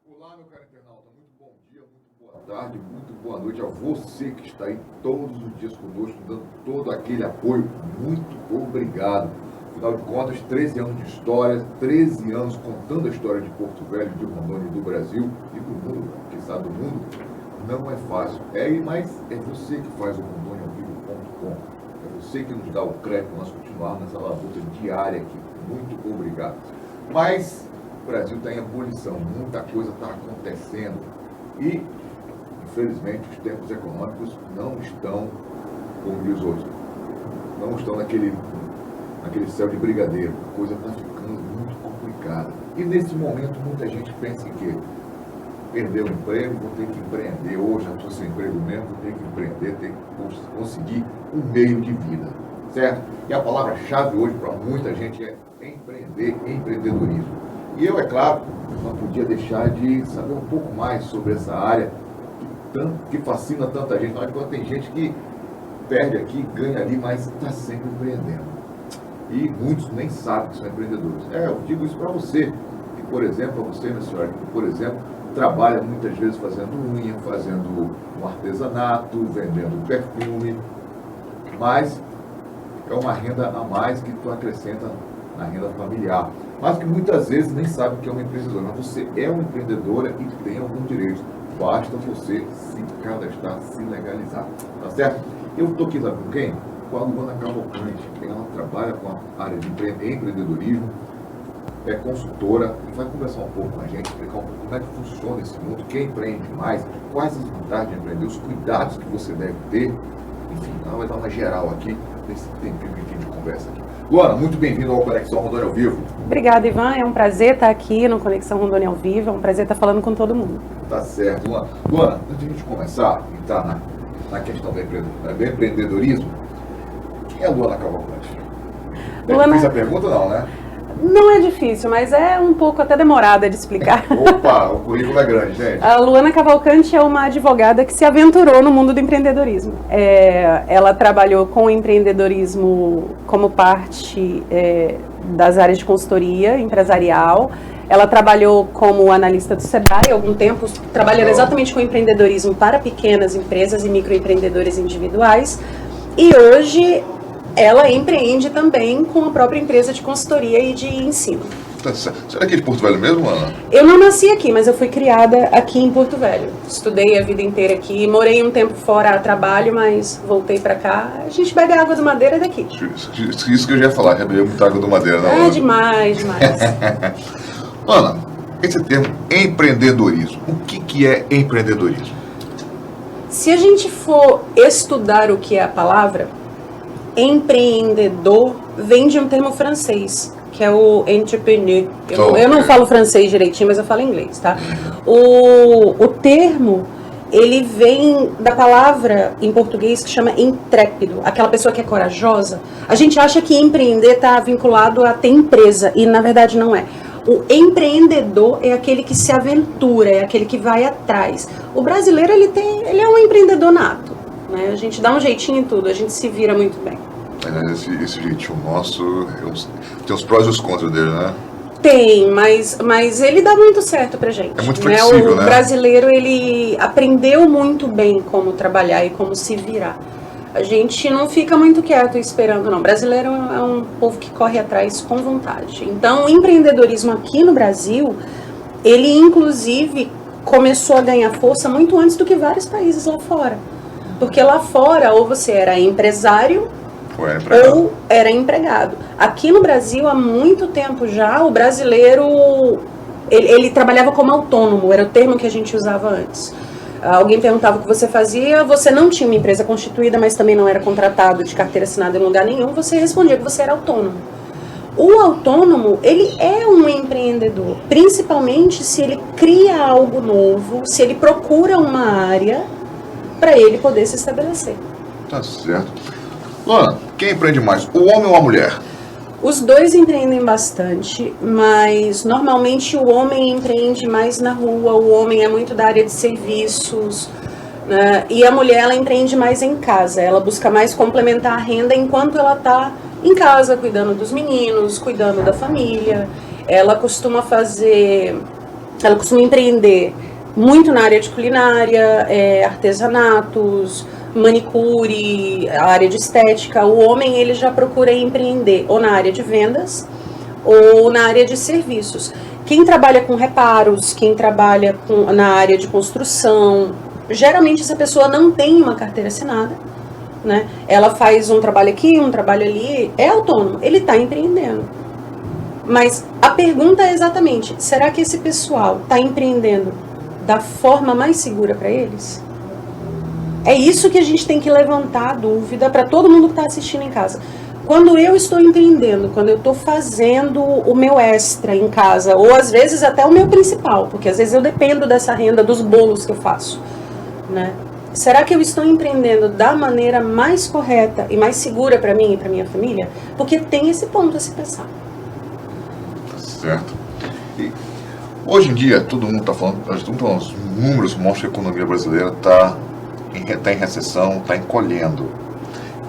Olá, meu caro internauta, muito bom dia, muito boa tarde, muito boa noite a você que está aí todos os dias conosco, dando todo aquele apoio. Muito obrigado. Afinal de contas, 13 anos de história, 13 anos contando a história de Porto Velho, de Rondônia e do Brasil e do mundo, quiçá do mundo, não é fácil. Mas é você que faz o rondoniaovivo.com. É você que nos dá o crédito para nós continuarmos nessa labuta diária aqui. Muito obrigado. Mas o Brasil está em ebulição, muita coisa está acontecendo e, infelizmente, os tempos econômicos não estão, como diz hoje, não estão naquele céu de brigadeiro. A coisa está ficando muito complicada. E nesse momento muita gente pensa em quê? Perder o emprego, vou ter que empreender. Hoje já estou sem emprego mesmo, vou ter que empreender, ter que conseguir um meio de vida, certo? E a palavra-chave hoje para muita gente é empreender, empreendedorismo. E eu, é claro, não podia deixar de saber um pouco mais sobre essa área que fascina tanta gente. Afinal de contas, tem gente que perde aqui, ganha ali, mas está sempre empreendendo. E muitos nem sabem que são empreendedores. Eu digo isso para você, que, por exemplo, a você, minha senhora, que, por exemplo, trabalha muitas vezes fazendo unha, fazendo um artesanato, vendendo perfume, mas é uma renda a mais que tu acrescenta na renda familiar, mas que muitas vezes nem sabe que é uma empreendedora. Mas você é uma empreendedora e tem algum direito. Basta você se cadastrar, se legalizar. Tá certo? Eu estou aqui, sabe com quem? Com a Luana Cavalcante. Ela trabalha com a área de empreendedorismo, é consultora e vai conversar um pouco com a gente, explicar um pouco como é que funciona esse mundo, quem empreende mais, quais as vantagens de empreender, os cuidados que você deve ter. Enfim, ela vai dar uma geral aqui, nesse tempinho que a gente conversa aqui. Luana, muito bem-vindo ao Conexão Rondônia ao Vivo. Obrigada, Ivan. É um prazer estar aqui no Conexão Rondônia ao Vivo. É um prazer estar falando com todo mundo. Tá certo, Luana. Luana, antes de a gente começar a entrar na questão do empreendedorismo, quem é a Luana Cavalcante? Luana... Fiz a pergunta, não, né? Não é difícil, mas é um pouco até demorada de explicar. Opa, o currículo é grande, gente. A Luana Cavalcante é uma advogada que se aventurou no mundo do empreendedorismo. Ela trabalhou com empreendedorismo como parte das áreas de consultoria empresarial. Ela trabalhou como analista do Sebrae há algum tempo, trabalhando exatamente com empreendedorismo para pequenas empresas e microempreendedores individuais. E hoje ela empreende também com a própria empresa de consultoria e de ensino. Você é aqui de Porto Velho mesmo, Ana? Eu não nasci aqui, mas eu fui criada aqui em Porto Velho. Estudei a vida inteira aqui, morei um tempo fora a trabalho, mas voltei pra cá. A gente bebe água do Madeira daqui. Isso que eu já ia falar, já bebeu muita água do Madeira, não? Demais. Ana, esse termo empreendedorismo, o que é empreendedorismo? Se a gente for estudar o que é a palavra, empreendedor vem de um termo francês, que é o entrepreneur. Eu não falo francês direitinho, mas eu falo inglês, tá? O termo, ele vem da palavra em português que chama intrépido, aquela pessoa que é corajosa. A gente acha que empreender está vinculado a ter empresa, e na verdade não é. O empreendedor é aquele que se aventura, é aquele que vai atrás. O brasileiro, ele é um empreendedor nato, né? A gente dá um jeitinho em tudo, a gente se vira muito bem. Esse jeitinho nosso, tem os prós e os contras dele, né? Tem, mas ele dá muito certo pra gente. É muito flexível, né? O brasileiro, ele aprendeu muito bem como trabalhar e como se virar. A gente não fica muito quieto esperando, não. O brasileiro é um povo que corre atrás com vontade. Então, o empreendedorismo aqui no Brasil, ele inclusive começou a ganhar força muito antes do que vários países lá fora. Porque lá fora, ou você era empresário, ou era empregado. Aqui no Brasil, há muito tempo já, o brasileiro, ele trabalhava como autônomo, era o termo que a gente usava antes. Alguém perguntava o que você fazia, você não tinha uma empresa constituída, mas também não era contratado de carteira assinada em lugar nenhum, você respondia que você era autônomo. O autônomo, ele é um empreendedor, principalmente se ele cria algo novo, se ele procura uma área para ele poder se estabelecer. Tá certo. Luana, quem empreende mais, o homem ou a mulher? Os dois empreendem bastante, mas normalmente o homem empreende mais na rua, o homem é muito da área de serviços, né? E a mulher, ela empreende mais em casa, ela busca mais complementar a renda enquanto ela está em casa, cuidando dos meninos, cuidando da família. Ela costuma empreender muito na área de culinária, artesanatos, manicure, a área de estética. O homem, ele já procura empreender ou na área de vendas ou na área de serviços. Quem trabalha com reparos, quem trabalha na área de construção, geralmente essa pessoa não tem uma carteira assinada, né? Ela faz um trabalho aqui, um trabalho ali, é autônomo, ele está empreendendo. Mas a pergunta é exatamente, será que esse pessoal está empreendendo da forma mais segura para eles? É isso que a gente tem que levantar a dúvida para todo mundo que está assistindo em casa. Quando eu estou empreendendo, quando eu estou fazendo o meu extra em casa, ou às vezes até o meu principal, porque às vezes eu dependo dessa renda dos bolos que eu faço, né? Será que eu estou empreendendo da maneira mais correta e mais segura para mim e para minha família? Porque tem esse ponto a se pensar. Certo. E hoje em dia, todo mundo está falando, os números mostram que a economia brasileira está em recessão, está encolhendo.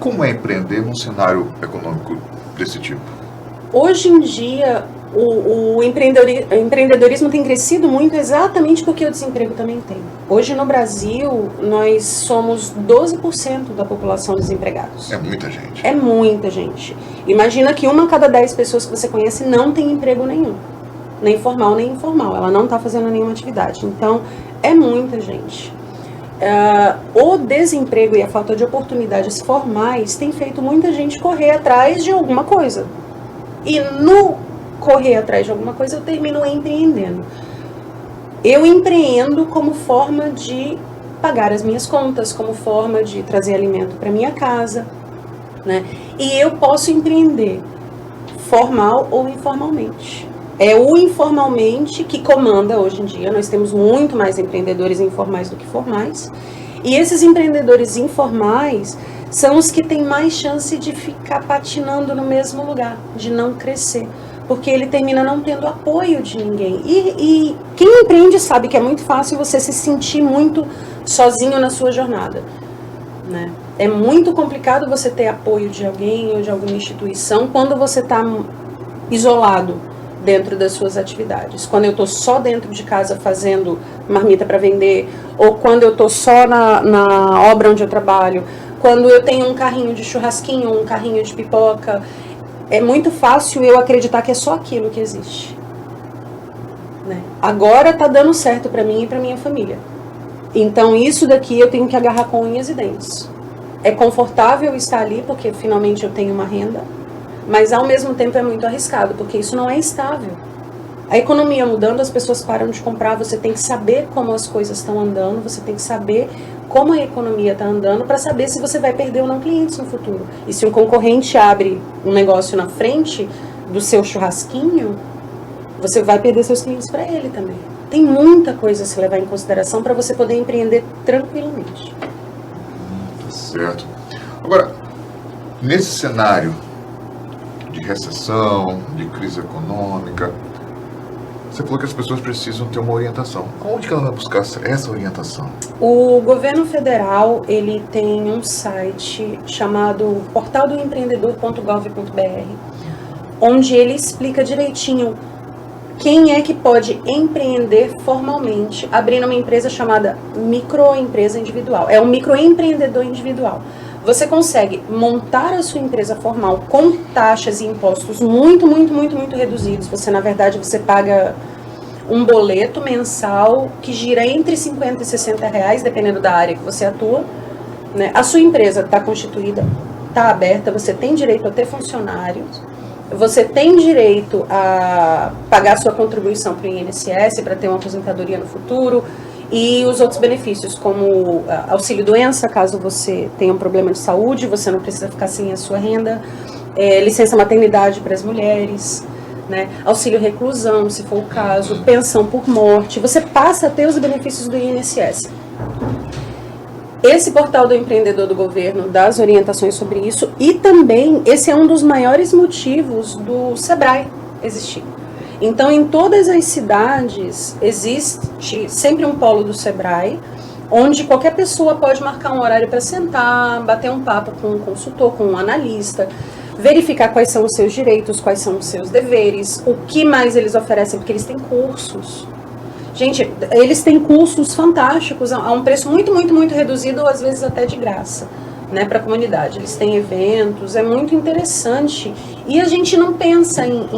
Como é empreender num cenário econômico desse tipo? Hoje em dia, o empreendedorismo tem crescido muito exatamente porque o desemprego também tem. Hoje no Brasil, nós somos 12% da população desempregados. É muita gente. É muita gente. Imagina que 1 a cada 10 pessoas que você conhece não tem emprego nenhum. Nem formal, nem informal. Ela não está fazendo nenhuma atividade. Então, é muita gente. O desemprego e a falta de oportunidades formais tem feito muita gente correr atrás de alguma coisa. E no correr atrás de alguma coisa, eu termino empreendendo. Eu empreendo como forma de pagar as minhas contas, como forma de trazer alimento para minha casa, né? E eu posso empreender formal ou informalmente. É o informalmente que comanda hoje em dia. Nós temos muito mais empreendedores informais do que formais. E esses empreendedores informais são os que têm mais chance de ficar patinando no mesmo lugar, de não crescer. Porque ele termina não tendo apoio de ninguém. E quem empreende sabe que é muito fácil você se sentir muito sozinho na sua jornada, né? É muito complicado você ter apoio de alguém ou de alguma instituição quando você está isolado dentro das suas atividades. Quando eu estou só dentro de casa fazendo marmita para vender, ou quando eu estou só na obra onde eu trabalho, quando eu tenho um carrinho de churrasquinho, um carrinho de pipoca, é muito fácil eu acreditar que é só aquilo que existe, né? Agora está dando certo para mim e para minha família. Então isso daqui eu tenho que agarrar com unhas e dentes. É confortável estar ali porque finalmente eu tenho uma renda, mas ao mesmo tempo é muito arriscado, porque isso não é estável. A economia mudando, as pessoas param de comprar, você tem que saber como as coisas estão andando, você tem que saber como a economia está andando para saber se você vai perder ou não clientes no futuro. E se um concorrente abre um negócio na frente do seu churrasquinho, você vai perder seus clientes para ele também. Tem muita coisa a se levar em consideração para você poder empreender tranquilamente. Certo. Agora, nesse cenário de recessão, de crise econômica, você falou que as pessoas precisam ter uma orientação. Onde que ela vai buscar essa orientação? O governo federal, ele tem um site chamado portaldoempreendedor.gov.br, onde ele explica direitinho quem é que pode empreender formalmente, abrindo uma empresa chamada microempresa individual. É um microempreendedor individual. Você consegue montar a sua empresa formal com taxas e impostos muito reduzidos. Na verdade, você paga um boleto mensal que gira entre 50 e 60 reais, dependendo da área que você atua, né? A sua empresa está constituída, está aberta, você tem direito a ter funcionários, você tem direito a pagar sua contribuição para o INSS, para ter uma aposentadoria no futuro, e os outros benefícios, como auxílio-doença, caso você tenha um problema de saúde, você não precisa ficar sem a sua renda, licença maternidade para as mulheres, né? Auxílio-reclusão, se for o caso, pensão por morte, você passa a ter os benefícios do INSS. Esse portal do empreendedor do governo dá as orientações sobre isso, e também esse é um dos maiores motivos do Sebrae existir. Então, em todas as cidades, existe sempre um polo do Sebrae, onde qualquer pessoa pode marcar um horário para sentar, bater um papo com um consultor, com um analista, verificar quais são os seus direitos, quais são os seus deveres, o que mais eles oferecem, porque eles têm cursos. Gente, eles têm cursos fantásticos a um preço muito, muito, muito reduzido, ou às vezes até de graça, né, para a comunidade. Eles têm eventos, é muito interessante. E a gente não pensa em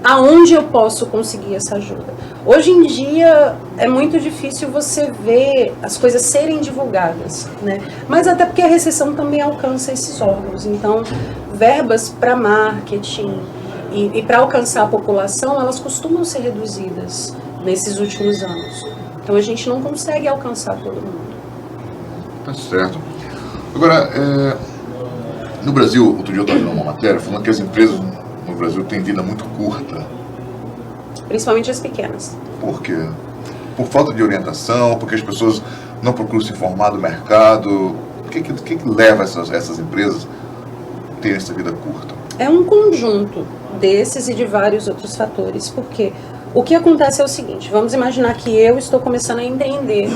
aonde eu posso conseguir essa ajuda. Hoje em dia é muito difícil você ver as coisas serem divulgadas, né? Mas até porque a recessão também alcança esses órgãos. Então, verbas para marketing e para alcançar a população, elas costumam ser reduzidas nesses últimos anos. Então a gente não consegue alcançar todo mundo. Tá certo. Agora, no Brasil, outro dia eu estava lendo uma matéria falando que as empresas no Brasil têm vida muito curta. Principalmente as pequenas. Por quê? Por falta de orientação, porque as pessoas não procuram se informar do mercado. O que leva essas empresas a terem essa vida curta? É um conjunto desses e de vários outros fatores, porque o que acontece é o seguinte, vamos imaginar que eu estou começando a empreender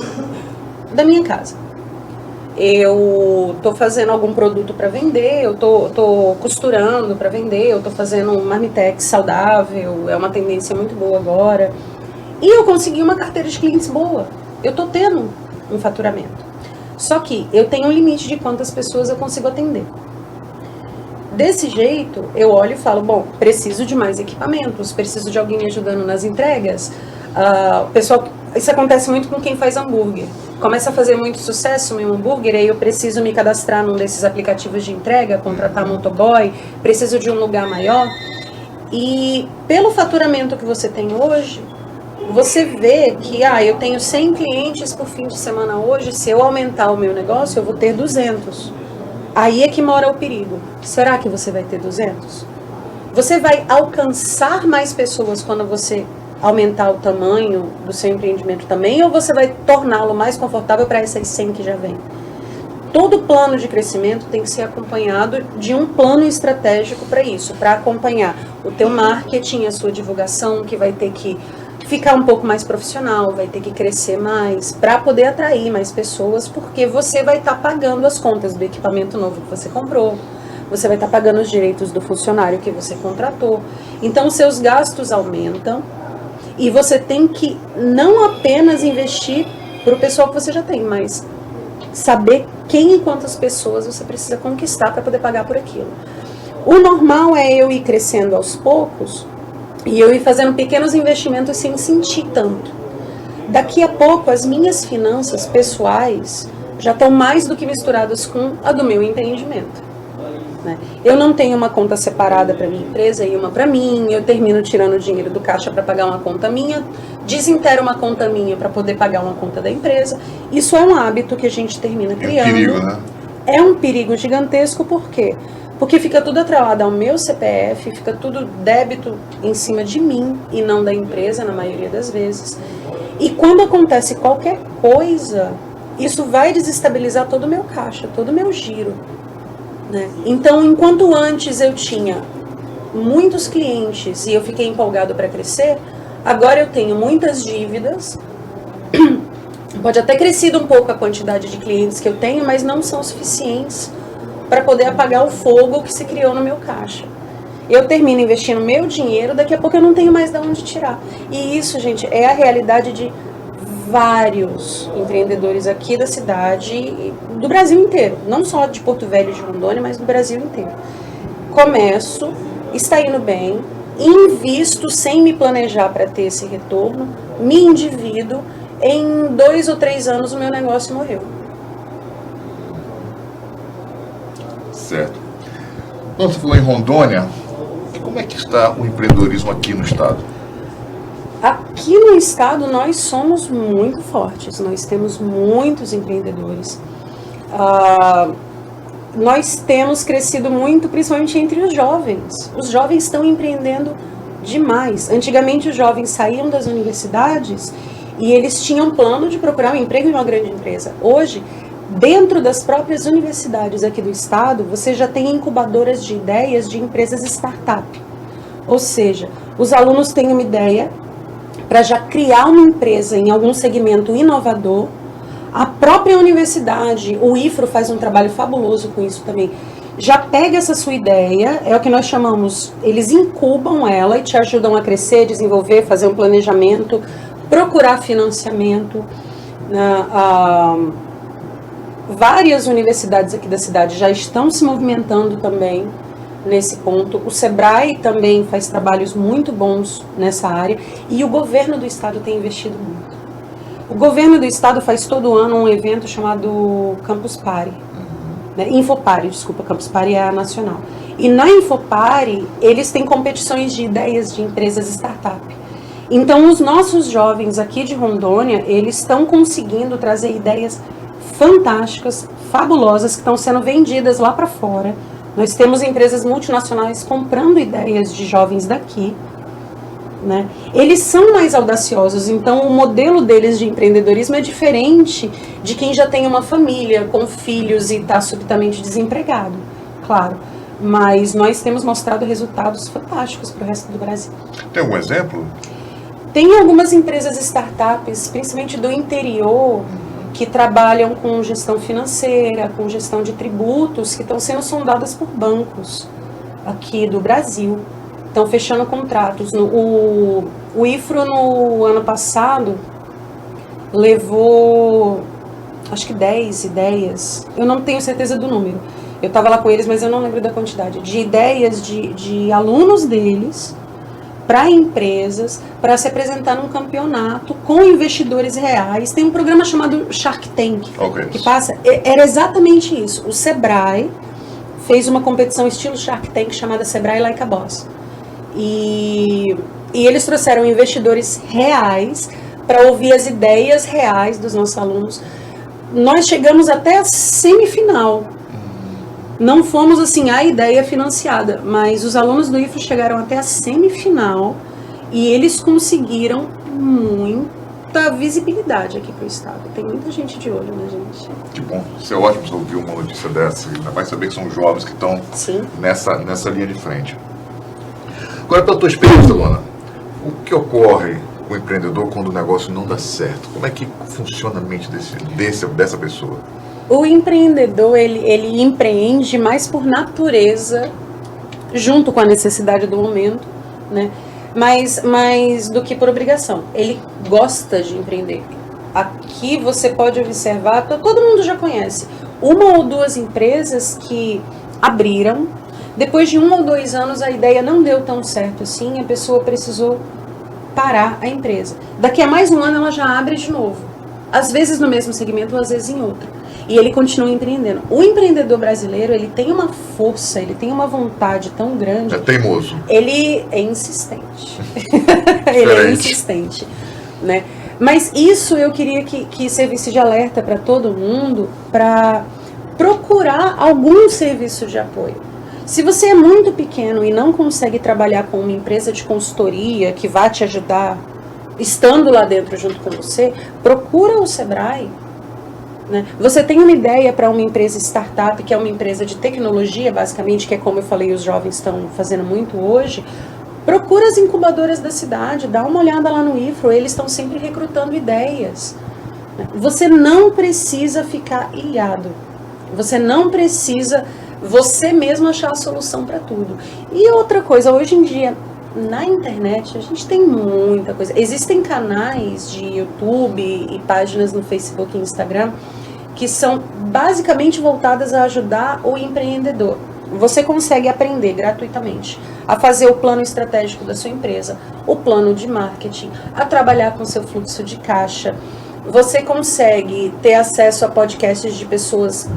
da minha casa. Eu estou fazendo algum produto para vender, eu estou costurando para vender, eu estou fazendo um marmitex saudável, é uma tendência muito boa agora. E eu consegui uma carteira de clientes boa, eu estou tendo um faturamento. Só que eu tenho um limite de quantas pessoas eu consigo atender. Desse jeito, eu olho e falo, bom, preciso de mais equipamentos, preciso de alguém me ajudando nas entregas. Pessoal, isso acontece muito com quem faz hambúrguer. Começa a fazer muito sucesso meu hambúrguer, aí eu preciso me cadastrar num desses aplicativos de entrega, contratar motoboy, preciso de um lugar maior. E pelo faturamento que você tem hoje, você vê que eu tenho 100 clientes por fim de semana hoje, se eu aumentar o meu negócio, eu vou ter 200. Aí é que mora o perigo. Será que você vai ter 200? Você vai alcançar mais pessoas quando você aumentar o tamanho do seu empreendimento também, ou você vai torná-lo mais confortável para essas 100 que já vem? Todo plano de crescimento tem que ser acompanhado de um plano estratégico para isso, para acompanhar o teu marketing, a sua divulgação, que vai ter que ficar um pouco mais profissional, vai ter que crescer mais, para poder atrair mais pessoas, porque você vai estar pagando as contas do equipamento novo que você comprou, você vai estar pagando os direitos do funcionário que você contratou. Então, seus gastos aumentam e você tem que não apenas investir para o pessoal que você já tem, mas saber quem e quantas pessoas você precisa conquistar para poder pagar por aquilo. O normal é eu ir crescendo aos poucos e eu ir fazendo pequenos investimentos sem sentir tanto. Daqui a pouco, as minhas finanças pessoais já estão mais do que misturadas com a do meu empreendimento. Eu não tenho uma conta separada para minha empresa e uma para mim, eu termino tirando dinheiro do caixa para pagar uma conta minha, desintegro uma conta minha para poder pagar uma conta da empresa. Isso é um hábito que a gente termina criando. É um perigo, né? É um perigo gigantesco, por quê? Porque fica tudo atrelado ao meu CPF, fica tudo débito em cima de mim e não da empresa, na maioria das vezes. E quando acontece qualquer coisa, isso vai desestabilizar todo o meu caixa, todo o meu giro. Então, enquanto antes eu tinha muitos clientes e eu fiquei empolgado para crescer, agora eu tenho muitas dívidas. Pode até crescido um pouco a quantidade de clientes que eu tenho, mas não são suficientes para poder apagar o fogo que se criou no meu caixa. Eu termino investindo meu dinheiro, daqui a pouco eu não tenho mais de onde tirar. E isso, gente, é a realidade de vários empreendedores aqui da cidade e do Brasil inteiro, não só de Porto Velho e de Rondônia, mas do Brasil inteiro. Começo, está indo bem, invisto sem me planejar para ter esse retorno, me endivido, em 2 ou 3 anos o meu negócio morreu. Certo. Quando você falou em Rondônia, como é que está o empreendedorismo aqui no estado? Aqui no estado nós somos muito fortes, nós temos muitos empreendedores. Nós temos crescido muito, principalmente entre os jovens. Os jovens estão empreendendo demais. Antigamente os jovens saíam das universidades e eles tinham plano de procurar um emprego em uma grande empresa. Hoje, dentro das próprias universidades aqui do estado, você já tem incubadoras de ideias de empresas startup. Ou seja, os alunos têm uma ideia para já criar uma empresa em algum segmento inovador. A própria universidade, o IFRO faz um trabalho fabuloso com isso também. Já pega essa sua ideia, é o que nós chamamos, eles incubam ela e te ajudam a crescer, desenvolver, fazer um planejamento, procurar financiamento. Várias universidades aqui da cidade já estão se movimentando também nesse ponto. O Sebrae também faz trabalhos muito bons nessa área e o governo do estado tem investido muito. O governo do estado faz todo ano um evento chamado Campus Party, né? Infopari, desculpa, Campus Party é a nacional. E na Infopari, eles têm competições de ideias de empresas startup. Então, os nossos jovens aqui de Rondônia, eles estão conseguindo trazer ideias fantásticas, fabulosas, que estão sendo vendidas lá para fora. Nós temos empresas multinacionais comprando ideias de jovens daqui, né? Eles são mais audaciosos, então o modelo deles de empreendedorismo é diferente de quem já tem uma família com filhos e está subitamente desempregado, claro. Mas nós temos mostrado resultados fantásticos para o resto do Brasil. Tem algum exemplo? Tem algumas empresas startups, principalmente do interior, que trabalham com gestão financeira, com gestão de tributos, que estão sendo sondadas por bancos aqui do Brasil. Estão fechando contratos. O IFRO, no ano passado, levou, acho que 10 ideias. Eu não tenho certeza do número. Eu estava lá com eles, mas eu não lembro da quantidade. De ideias de alunos deles para empresas, para se apresentar num campeonato com investidores reais. Tem um programa chamado Shark Tank, que passa... Era exatamente isso. O Sebrae fez uma competição estilo Shark Tank chamada Sebrae Like a Boss. E eles trouxeram investidores reais para ouvir as ideias reais dos nossos alunos. Nós chegamos até a semifinal. Não fomos assim a ideia financiada, mas os alunos do IFRO chegaram até a semifinal e eles conseguiram muita visibilidade aqui para o estado. Tem muita gente de olho na gente. Que bom. Isso é ótimo você ouvir uma notícia dessa. Ainda mais saber que são jovens que estão nessa linha de frente. Agora, pela tua experiência, Luana, o que ocorre com o empreendedor quando o negócio não dá certo? Como é que funciona a mente dessa pessoa? O empreendedor, ele empreende mais por natureza, junto com a necessidade do momento, né? Mais do que por obrigação. Ele gosta de empreender. Aqui você pode observar, todo mundo já conhece, uma ou duas empresas que abriram. Depois de 1 ou 2 anos, a ideia não deu tão certo assim, a pessoa precisou parar a empresa. Daqui a mais 1 ano, ela já abre de novo. Às vezes no mesmo segmento, às vezes em outro. E ele continua empreendendo. O empreendedor brasileiro, ele tem uma força, ele tem uma vontade tão grande. É teimoso. Ele é insistente. Ele é insistente, né? Mas isso eu queria que servisse de alerta para todo mundo, para procurar algum serviço de apoio. Se você é muito pequeno e não consegue trabalhar com uma empresa de consultoria que vai te ajudar, estando lá dentro junto com você, procura o Sebrae. Né? Você tem uma ideia para uma empresa startup, que é uma empresa de tecnologia, basicamente, que é como eu falei, os jovens estão fazendo muito hoje. Procura as incubadoras da cidade, dá uma olhada lá no IFRO, eles estão sempre recrutando ideias. Você não precisa ficar ilhado. Você não precisa você mesmo achar a solução para tudo. E outra coisa, hoje em dia, na internet, a gente tem muita coisa. Existem canais de YouTube e páginas no Facebook e Instagram que são basicamente voltadas a ajudar o empreendedor. Você consegue aprender gratuitamente a fazer o plano estratégico da sua empresa, o plano de marketing, a trabalhar com seu fluxo de caixa. Você consegue ter acesso a podcasts de pessoas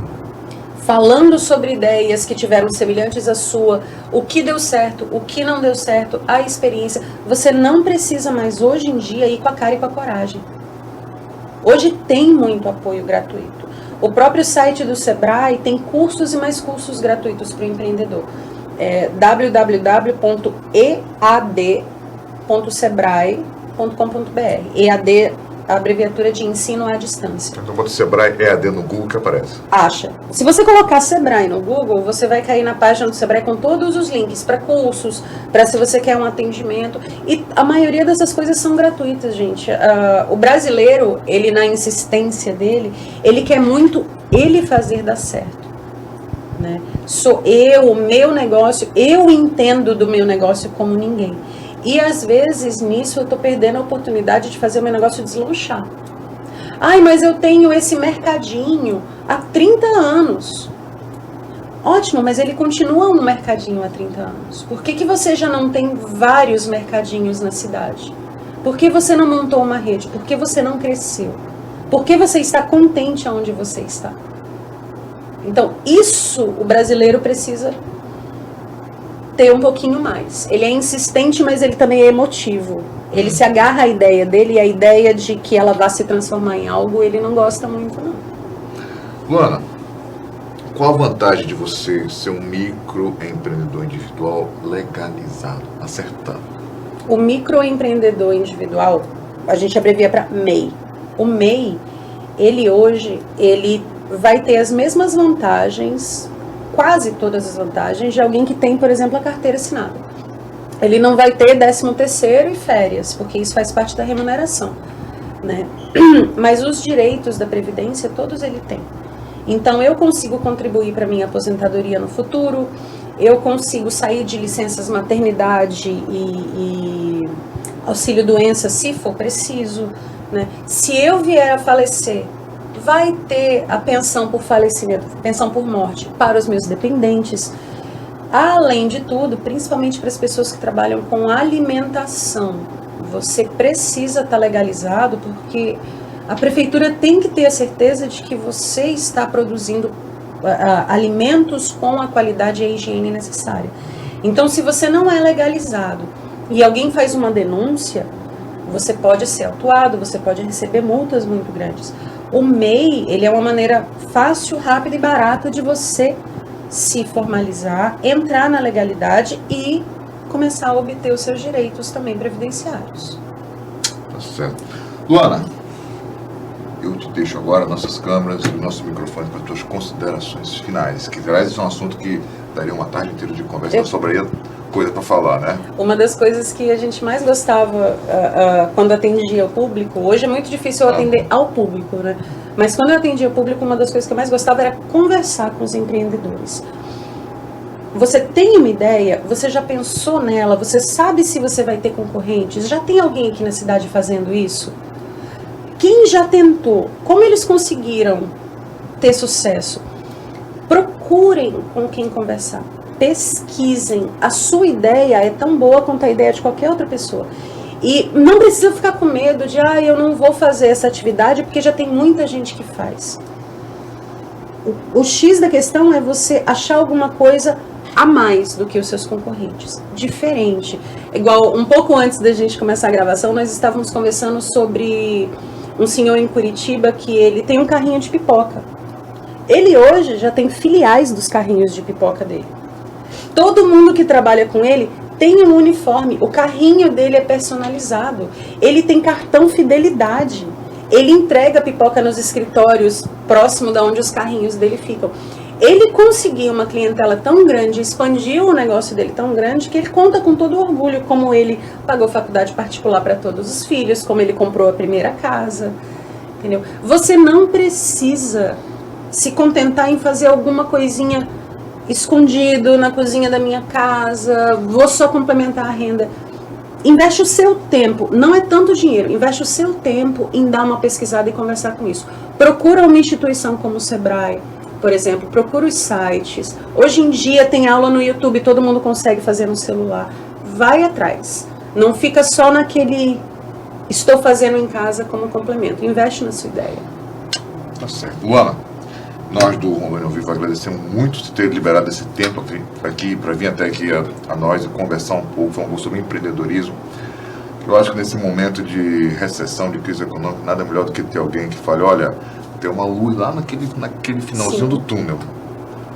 falando sobre ideias que tiveram semelhantes à sua, o que deu certo, o que não deu certo, a experiência. Você não precisa mais, hoje em dia, ir com a cara e com a coragem. Hoje tem muito apoio gratuito. O próprio site do Sebrae tem cursos e mais cursos gratuitos para o empreendedor. www.ead.sebrae.com.br. EAD, a abreviatura de ensino à distância. Então, bota Sebrae EAD no Google que aparece. Acha. Se você colocar Sebrae no Google, você vai cair na página do Sebrae com todos os links para cursos, para se você quer um atendimento. E a maioria dessas coisas são gratuitas, gente. O brasileiro, ele na insistência dele, ele quer muito ele fazer dar certo. Né? Sou eu, o meu negócio, eu entendo do meu negócio como ninguém. E às vezes nisso eu estou perdendo a oportunidade de fazer o meu negócio deslanchar. Ai, mas eu tenho esse mercadinho há 30 anos. Ótimo, mas ele continua um mercadinho há 30 anos. Por que você já não tem vários mercadinhos na cidade? Por que você não montou uma rede? Por que você não cresceu? Por que você está contente onde você está? Então, isso o brasileiro precisa ter um pouquinho mais. Ele é insistente, mas ele também é emotivo. Ele se agarra à ideia dele e a ideia de que ela vá se transformar em algo, ele não gosta muito, não. Luana, qual a vantagem de você ser um microempreendedor individual legalizado, acertado? O microempreendedor individual, a gente abrevia para MEI. O MEI, ele hoje, ele vai ter as mesmas vantagens, quase todas as vantagens, de alguém que tem, por exemplo, a carteira assinada. Ele não vai ter 13º e férias, porque isso faz parte da remuneração, né? Mas os direitos da Previdência, todos ele tem. Então, eu consigo contribuir para a minha aposentadoria no futuro, eu consigo sair de licenças maternidade e auxílio-doença, se for preciso, né? Se eu vier a falecer, vai ter a pensão por falecimento, pensão por morte para os meus dependentes. Além de tudo, principalmente para as pessoas que trabalham com alimentação, você precisa estar legalizado, porque a prefeitura tem que ter a certeza de que você está produzindo alimentos com a qualidade e a higiene necessária. Então, se você não é legalizado e alguém faz uma denúncia, você pode ser autuado, você pode receber multas muito grandes. O MEI, ele é uma maneira fácil, rápida e barata de você se formalizar, entrar na legalidade e começar a obter os seus direitos também previdenciários. Tá certo. Luana, eu te deixo agora nossas câmeras e nosso microfone para as tuas considerações finais. Que aliás, esse é um assunto que daria uma tarde inteira de conversa, sobraria coisa para falar, né? Uma das coisas que a gente mais gostava quando atendia o público, hoje é muito difícil eu atender ao público, né? Mas quando eu atendia o público, uma das coisas que eu mais gostava era conversar com os empreendedores. Você tem uma ideia? Você já pensou nela? Você sabe se você vai ter concorrentes? Já tem alguém aqui na cidade fazendo isso? Quem já tentou? Como eles conseguiram ter sucesso? Procurem com quem conversar. Pesquisem. A sua ideia é tão boa quanto a ideia de qualquer outra pessoa. E não precisa ficar com medo de, eu não vou fazer essa atividade porque já tem muita gente que faz. O X da questão é você achar alguma coisa a mais do que os seus concorrentes. Diferente. Igual, um pouco antes da gente começar a gravação, nós estávamos conversando sobre um senhor em Curitiba que ele tem um carrinho de pipoca. Ele hoje já tem filiais dos carrinhos de pipoca dele. Todo mundo que trabalha com ele tem um uniforme, o carrinho dele é personalizado, ele tem cartão fidelidade, ele entrega pipoca nos escritórios próximo da onde os carrinhos dele ficam. Ele conseguiu uma clientela tão grande, expandiu o negócio dele tão grande, que ele conta com todo orgulho como ele pagou faculdade particular para todos os filhos, como ele comprou a primeira casa, entendeu? Você não precisa se contentar em fazer alguma coisinha escondido na cozinha da minha casa, vou só complementar a renda. Investe o seu tempo, não é tanto dinheiro, investe o seu tempo em dar uma pesquisada e conversar com isso. Procura uma instituição como o Sebrae, por exemplo, procura os sites. Hoje em dia tem aula no YouTube, todo mundo consegue fazer no celular. Vai atrás, não fica só naquele estou fazendo em casa como complemento, investe na sua ideia. Tá certo. Luana, nós do Rondônia ao Vivo agradecemos muito por ter liberado esse tempo aqui para vir até aqui a nós e conversar um pouco, falar um pouco sobre empreendedorismo. Eu acho que nesse momento de recessão, de crise econômica, nada melhor do que ter alguém que fale, olha, tem uma luz lá naquele finalzinho do túnel.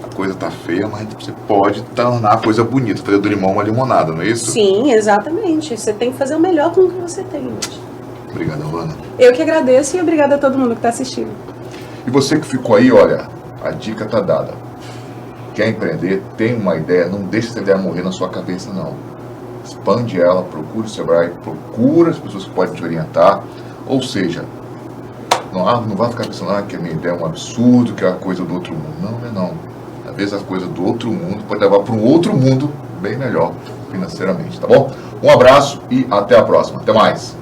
A coisa tá feia, mas você pode tornar a coisa bonita, fazer do limão uma limonada, não é isso? Sim, exatamente. Você tem que fazer o melhor com o que você tem hoje. Obrigado, Luana. Eu que agradeço e obrigada a todo mundo que está assistindo. E você que ficou aí, olha, a dica tá dada. Quer empreender, tem uma ideia, não deixe essa ideia morrer na sua cabeça, não. Expande ela, procure o Sebrae, procura as pessoas que podem te orientar. Ou seja, não vai ficar pensando que a minha ideia é um absurdo, que é uma coisa do outro mundo. Não, não é não. Às vezes a coisa do outro mundo pode levar para um outro mundo bem melhor financeiramente, tá bom? Um abraço e até a próxima. Até mais.